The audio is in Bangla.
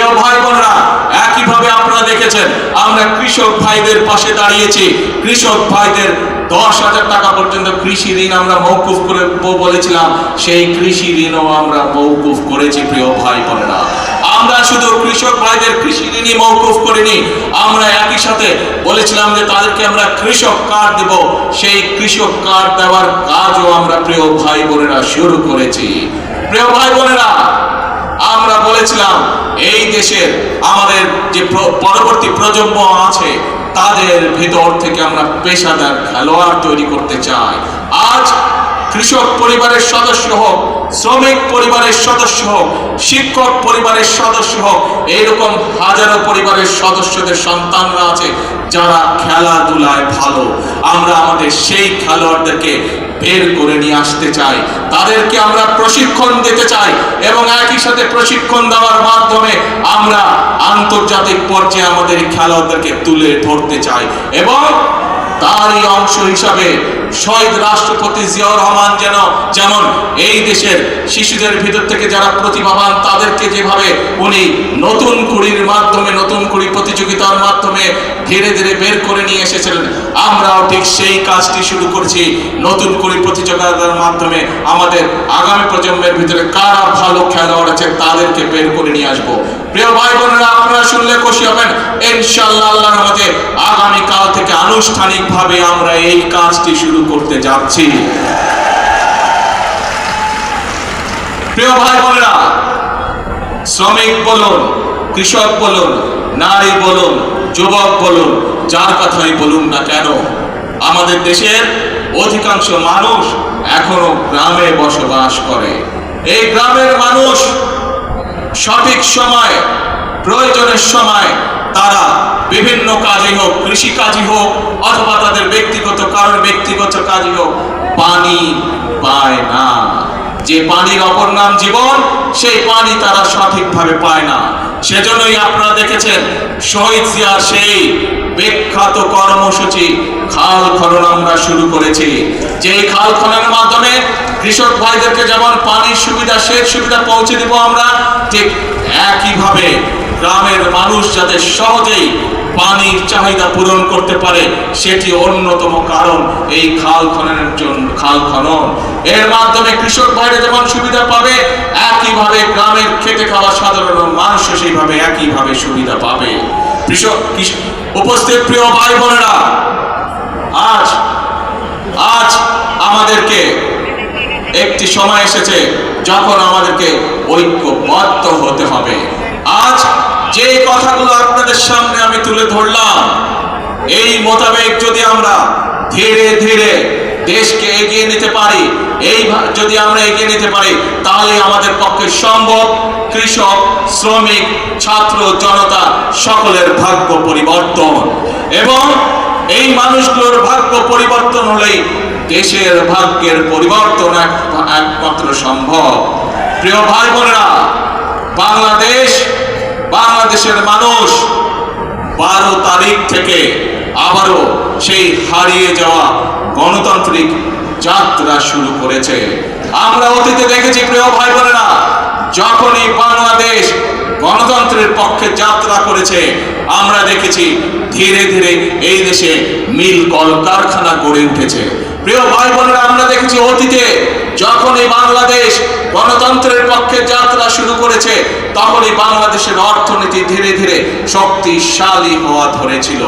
প্রিয় ভাই বোনেরা, একইভাবে আপনারা দেখেছেন আমরা কৃষক ভাইদের পাশে দাঁড়িয়েছি। কৃষক ভাইদের 10,000 টাকা পর্যন্ত কৃষি ঋণ আমরা মওকুফ করে বলেছিলাম, সেই কৃষি ঋণও আমরা মওকুফ করেছি। প্রিয় ভাই বোনেরা, আমরা শুধু কৃষক ভাইদের কৃষি ঋণই মওকুফ করিনি, আমরা একই সাথে বলেছিলাম যে তাদেরকে আমরা কৃষক কার্ড দেব। সেই কৃষক কার্ড দেওয়ার কাজও আমরা প্রিয় ভাই বোনেরা শুরু করেছি। প্রিয় ভাই বোনেরা, আমরা বলেছিলাম এই দেশের আমাদের যে পরবর্তী প্রজন্ম আছে তাদের ভেতর থেকে আমরা পেশাদার খেলোয়াড় তৈরি করতে চাই। আজ কৃষক পরিবারের সদস্য হোক, শ্রমিক পরিবারের সদস্য হোক, শিক্ষক পরিবারের সদস্য হোক, এইরকম হাজারো পরিবারের সদস্যদের সন্তানরা আছে যারা খেলাধুলায় ভালো। আমরা আমাদের সেই খেলোয়াড়দেরকে বের করে নিয়ে আসতে চাই, তাদেরকে আমরা প্রশিক্ষণ দিতে চাই এবং একই সাথে প্রশিক্ষণ দেওয়ার মাধ্যমে আমরা আন্তর্জাতিক পর্যায়ে আমাদের খেলোয়াড়দেরকে তুলে ধরতে চাই। এবং তারই অংশ হিসাবে শহীদ রাষ্ট্রপতি জিয়াউর রহমান যেমন এই দেশের শিশুদের ভিতর থেকে যারা প্রতিভাবান তাদেরকে যেভাবে উনি নতুন কুড়ির মাধ্যমে, নতুন কুড়ি প্রতিযোগিতার মাধ্যমে ধীরে ধীরে বের করে নিয়ে এসেছিলেন, আমরাও ঠিক সেই কাজটি শুরু করছি। নতুন কুড়ি প্রতিযোগিতার মাধ্যমে আমাদের আগামী প্রজন্মের ভিতরে কারা ভালো খেলোয়াড় আছে তাদেরকে বের করে নিয়ে আসবো। প্রিয় ভাই বোনেরা, আপনারা শুনলে খুশি হবেন, ইনশাআল্লাহ আল্লাহর রহমতে আগামী কাল থেকে আনুষ্ঠানিকভাবে আমরা এই কাজটি শুরু করতে যাচ্ছি। প্রিয় ভাই বোনেরা, শ্রমিক বলুন, কৃষক বলুন, নারী বলুন, যুবক বলুন, যার কথাই বলুন না কেন, আমাদের দেশের অধিকাংশ মানুষ এখনো গ্রামে বসবাস করে। এই গ্রামের মানুষ সঠিক সময়, প্রয়োজনের সময় তারা বিভিন্ন কাজই হোক, কৃষি কাজই হোক অথবা তাদের ব্যক্তিগত কারণ ব্যক্তিগত কাজই হোক, পানি পায় না। যে পানির অপর নাম জীবন, সেই পানি তারা সঠিকভাবে পায় না। সেজন্যই আপনারা দেখেছেন শহীদ জিয়ার সেই বিখ্যাত কর্মসূচি খাল খনন আমরা শুরু করেছি। যেই খাল খননের মাধ্যমে কৃষক ভাইদেরকে যেমন পানির সুবিধা, সেচ সুবিধা পৌঁছে দিব আমরা, ঠিক একইভাবে গ্রামের মানুষ যাতে সহজেই পানির চাহিদা পূরণ করতে পারে সেটি অন্যতম কারণ এই খাল খননের জন্য। খাল খনন এর মাধ্যমে কৃষক ভাইরা যেমন সুবিধা পাবে, একইভাবে গ্রামের খেটে খাওয়া সাধারণ মানুষ সেইভাবে একইভাবে সুবিধা পাবে। উপস্থিত প্রিয় ভাই বোনেরা, আজ আমাদেরকে একটি সময় এসেছে যখন আমাদেরকে ঐক্যবদ্ধ হতে হবে। আজ যে কথাগুলো আপনাদের সামনে আমি তুলে ধরলাম, এই মোতাবেক যদি আমরা ধীরে ধীরে দেশকে এগিয়ে নিতে পারি, যদি আমরা এগিয়ে নিতে পারি, তাহলে আমাদের পক্ষে সম্ভব কৃষক, শ্রমিক, ছাত্র, জনতা সকলের ভাগ্য পরিবর্তন। এবং এই মানুষগুলোর ভাগ্য পরিবর্তন হলেই দেশের ভাগ্যের পরিবর্তন একমাত্র সম্ভব। প্রিয় ভাই বোনেরা, বাংলাদেশের মানুষ 12 তারিখ থেকে আবারও সেই হারিয়ে যাওয়া গণতান্ত্রিক যাত্রা শুরু করেছে। আমরা অতীতে দেখেছি প্রিয় ভাই বোনেরা, যখনই বাংলাদেশ গণতন্ত্রের পক্ষে যাত্রা করেছে, আমরা দেখেছি ধীরে ধীরে এই দেশে মিল কলকারখানা গড়ে উঠেছে। প্রিয় ভাই বোনেরা, আমরা দেখেছি অতীতে যখনই বাংলাদেশ গণতন্ত্রের পক্ষে যাত্রা শুরু করেছে, তখনই বাংলাদেশের অর্থনীতি ধীরে ধীরে শক্তিশালী হওয়া ধরেছিল।